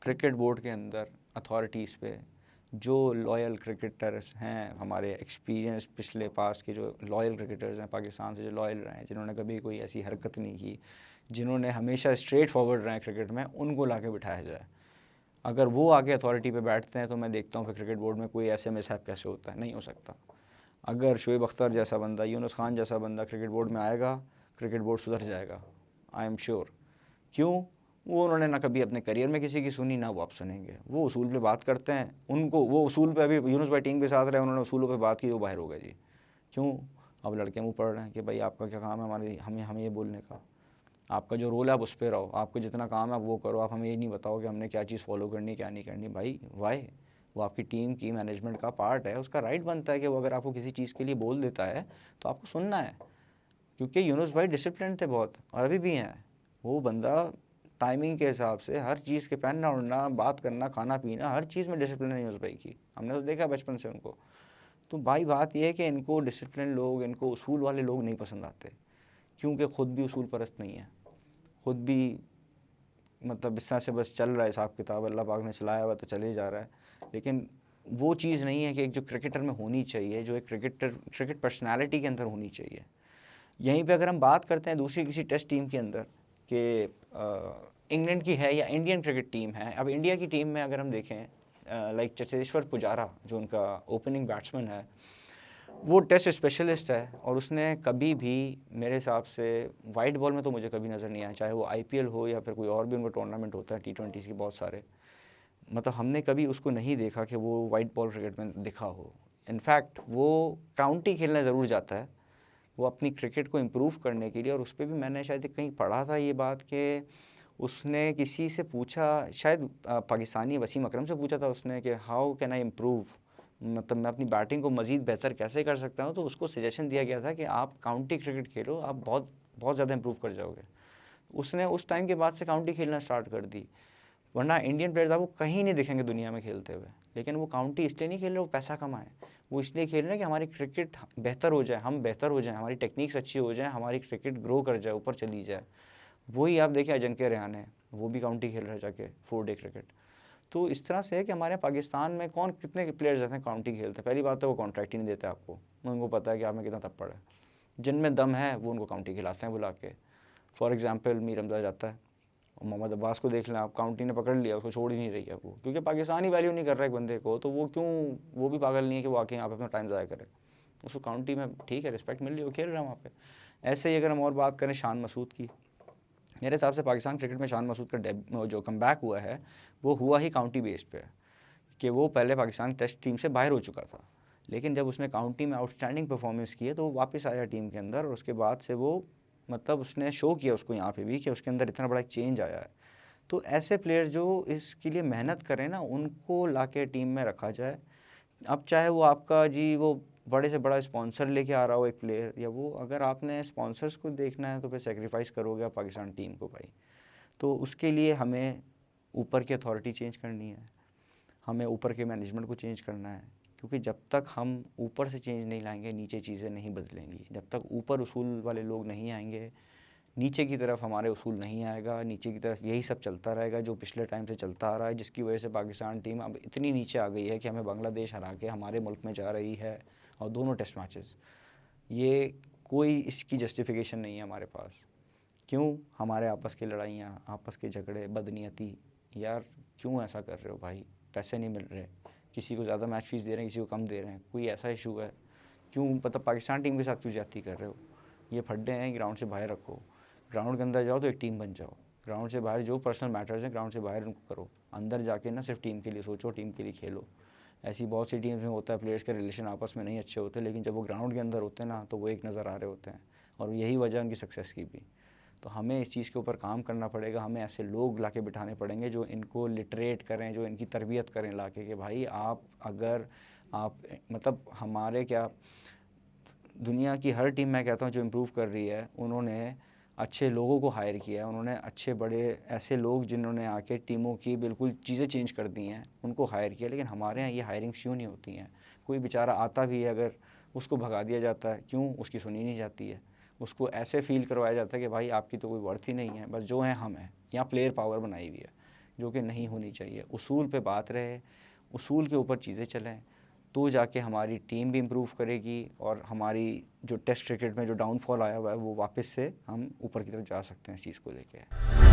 Cricket board के अंदर authorities पे जो लॉयल क्रिकेटर्स हैं, हमारे एक्सपीरियंस पिछले पास्ट के जो लॉयल क्रिकेटर्स हैं पाकिस्तान से, जो लॉयल रहे हैं, जिन्होंने कभी कोई ऐसी हरकत नहीं की, जिन्होंने हमेशा स्ट्रेट फॉरवर्ड रहे हैं क्रिकेट में, उनको ला के बिठाया जाए। अगर वो आगे अथॉरिटी पे बैठते हैं तो मैं देखता हूँ फिर क्रिकेट बोर्ड में कोई ऐसे मिसहैप कैसे होता है, नहीं हो सकता। अगर शोएब अख्तर जैसा बंदा, यूनुस खान जैसा बंदा क्रिकेट बोर्ड में आएगा, क्रिकेट बोर्ड सुधर जाएगा, आई एम श्योर। क्यों? वो उन्होंने ना कभी अपने करियर में किसी की सुनी, ना वो आप सुनेंगे। वो उसूल पे बात करते हैं, उनको वो उसूल पे, अभी यूनुस भाई टीम के साथ रहे, उन्होंने उसूलों पे बात की, वो बाहर हो गए जी। क्यों? अब लड़के मुँह पड़ रहे हैं कि भाई आपका क्या काम है हमारे हमें हमें ये बोलने का। आपका जो रोल है आप उस पर रहो, आपको जितना काम है आप वो करो, आप हमें ये नहीं बताओ कि हमने क्या चीज़ फॉलो करनी क्या नहीं करनी। भाई वाई? वो आपकी टीम की मैनेजमेंट का पार्ट है, उसका राइट बनता है कि वो अगर आपको किसी चीज़ के लिए बोल देता है तो आपको सुनना है। क्योंकि यूनुस भाई डिसिप्लिन थे बहुत, और अभी भी हैं। वो बंदा टाइमिंग के हिसाब से हर चीज़ के, पहनना उड़ना, बात करना, खाना पीना, हर चीज़ में डिसिप्लिन है यूनुस भाई की। हमने तो देखा बचपन से उनको। तो भाई बात यह है कि इनको डिसिप्लिन लोग, इनको उसूल वाले लोग नहीं पसंद आते, क्योंकि ख़ुद भी उसूल परस्त नहीं है, ख़ुद भी मतलब इस तरह से बस चल रहा है हिसाब किताब, अल्लाह पाक ने चलाया हुआ तो चले जा रहा है। लेकिन वो चीज़ नहीं है कि एक जो क्रिकेटर में होनी चाहिए, जो एक क्रिकेट पर्सनालिटी के अंदर होनी चाहिए। यहीं पे अगर हम बात करते हैं दूसरी किसी टेस्ट टीम के अंदर कि इंग्लैंड की है या इंडियन क्रिकेट टीम है, अब इंडिया की टीम में अगर हम देखें लाइक चेतेश्वर पुजारा, जो उनका ओपनिंग बैट्समैन है, वो टेस्ट स्पेशलिस्ट है, और उसने कभी भी मेरे हिसाब से वाइट बॉल में तो मुझे कभी नज़र नहीं आया, चाहे वो आईपीएल हो या फिर कोई और भी उनका टूर्नामेंट होता है T20 की बहुत सारे, मतलब हमने कभी उसको नहीं देखा कि वो वाइट बॉल क्रिकेट में दिखा हो। इनफैक्ट वो काउंटी खेलने ज़रूर जाता है, वो अपनी क्रिकेट को इम्प्रूव करने के लिए। और उस पर भी मैंने शायद कहीं पढ़ा था ये बात कि उसने किसी से पूछा, शायद पाकिस्तानी वसीम अकरम से पूछा था उसने कि हाउ कैन आई इम्प्रूव, मतलब मैं अपनी बैटिंग को मज़ीद बेहतर कैसे कर सकता हूँ। तो उसको सजेशन दिया गया था कि आप काउंटी क्रिकेट खेलो, आप बहुत बहुत ज़्यादा इम्प्रूव कर जाओगे। उसने उस टाइम के बाद से काउंटी खेलना स्टार्ट कर दी। वरना इंडियन प्लेयर्स आपको कहीं नहीं दिखेंगे दुनिया में खेलते हुए, लेकिन वो काउंटी इसलिए नहीं खेल रहे वो पैसा कमाएं, वो इसलिए खेल रहे हैं कि हमारी क्रिकेट बेहतर हो जाए, हम बेहतर हो जाएं, हमारी टेक्निक्स अच्छी हो जाए, हमारी क्रिकेट ग्रो कर जाए, ऊपर चली जाए। वही आप देखिए अजिंक्य रहाणे, वो भी काउंटी खेल रहे हैं जाके 4 डे क्रिकेट। तो इस तरह से है कि हमारे पाकिस्तान में कौन कितने प्लेयर्स रहते हैं काउंटी खेलते हैं। पहली बात तो वो कॉन्ट्रैक्ट ही नहीं देते आपको, उनको पता है कि आप में कितना थप्पड़ है। जिनमें दम है वो उनको काउंटी खिलाते हैं बुला के। फॉर एग्जांपल मीर हमजा जाता है, मोहम्मद अब्बास को देख लें आप, काउंटी ने पकड़ लिया, उसको छोड़ ही नहीं रही है वो, क्योंकि पाकिस्तान ही वैल्यू नहीं कर रहा है एक बंदे को, तो वो क्यों, वो भी पागल नहीं है कि वो आके यहाँ पे अपना टाइम ज़ाया करे। उसको काउंटी में ठीक है रिस्पेक्ट मिल रही है, वो खेल रहा है वहाँ पे। ऐसे ही अगर हम और बात करें शान मसूद की, मेरे हिसाब से पाकिस्तान क्रिकेट में शान मसूद का जो कमबैक हुआ है वो हुआ ही काउंटी बेस्ड पे है, कि वो पहले पाकिस्तान टेस्ट टीम से बाहर हो चुका था, लेकिन जब उसने काउंटी में आउटस्टैंडिंग परफॉर्मेंस की है तो वो वापस आया टीम के अंदर, और उसके बाद से वो मतलब उसने शो किया उसको यहाँ पे भी कि उसके अंदर इतना बड़ा एक चेंज आया है। तो ऐसे प्लेयर जो इसके लिए मेहनत करें ना, उनको लाके टीम में रखा जाए। अब चाहे वो आपका जी वो बड़े से बड़ा स्पॉन्सर लेके आ रहा हो एक प्लेयर, या वो, अगर आपने स्पॉन्सर्स को देखना है तो फिर सेक्रीफाइस करोगे आप पाकिस्तान टीम को भाई। तो उसके लिए हमें ऊपर की अथॉरिटी चेंज करनी है, हमें ऊपर के मैनेजमेंट को चेंज करना है, क्योंकि जब तक हम ऊपर से चेंज नहीं लाएंगे नीचे चीज़ें नहीं बदलेंगी। जब तक ऊपर उसूल वाले लोग नहीं आएंगे, नीचे की तरफ हमारे उसूल नहीं आएगा, नीचे की तरफ यही सब चलता रहेगा जो पिछले टाइम से चलता आ रहा है, जिसकी वजह से पाकिस्तान टीम अब इतनी नीचे आ गई है कि हमें बांग्लादेश हरा के हमारे मुल्क में जा रही है, और दोनों टेस्ट मैचेस। ये कोई इसकी जस्टिफिकेशन नहीं है हमारे पास। क्यों? हमारे आपस की लड़ाइयाँ, आपस के झगड़े, बदनीयती। यार क्यों ऐसा कर रहे हो भाई? पैसे नहीं मिल रहे, किसी को ज़्यादा मैच फीस दे रहे हैं, किसी को कम दे रहे हैं, कोई ऐसा इशू है? क्यों मतलब पाकिस्तान टीम के साथ क्यों ज्यादती कर रहे हो? ये फड्डे हैं, ग्राउंड से बाहर रखो। ग्राउंड के अंदर जाओ तो एक टीम बन जाओ, ग्राउंड से बाहर जो पर्सनल मैटर्स हैं ग्राउंड से बाहर उनको करो। अंदर जाके ना सिर्फ टीम के लिए सोचो, टीम के लिए खेलो। ऐसी बहुत सी टीम्स में होता है प्लेयर्स के रिलेशन आपस में नहीं अच्छे होते, लेकिन जब वो ग्राउंड के अंदर होते हैं ना तो वो एक नज़र आ रहे होते हैं, और यही वजह है उनकी सक्सेस की भी। तो हमें इस चीज़ के ऊपर काम करना पड़ेगा, हमें ऐसे लोग लाके बिठाने पड़ेंगे जो इनको लिटरेट करें, जो इनकी तरबियत करें लाके कि भाई आप अगर आप मतलब हमारे क्या दुनिया की हर टीम मैं कहता हूँ जो इम्प्रूव कर रही है, उन्होंने अच्छे लोगों को हायर किया है, उन्होंने अच्छे बड़े ऐसे लोग जिन्होंने आके टीमों की बिल्कुल चीज़ें चेंज कर दी हैं उनको हायर किया। लेकिन हमारे यहाँ ये हायरिंग क्यों नहीं होती हैं? कोई बेचारा आता भी है अगर उसको भगा दिया जाता है, क्यों? उसकी सुनी नहीं जाती है, उसको ऐसे फील करवाया जाता है कि भाई आपकी तो कोई वर्थ ही नहीं है, बस जो है हम हैं। यहाँ प्लेयर पावर बनाई हुई है, जो कि नहीं होनी चाहिए। उसूल पे बात रहे, उसूल के ऊपर चीज़ें चलें, तो जाके हमारी टीम भी इम्प्रूव करेगी और हमारी जो टेस्ट क्रिकेट में जो डाउनफॉल आया हुआ है वो वापस से हम ऊपर की तरफ जा सकते हैं इस चीज़ को लेके।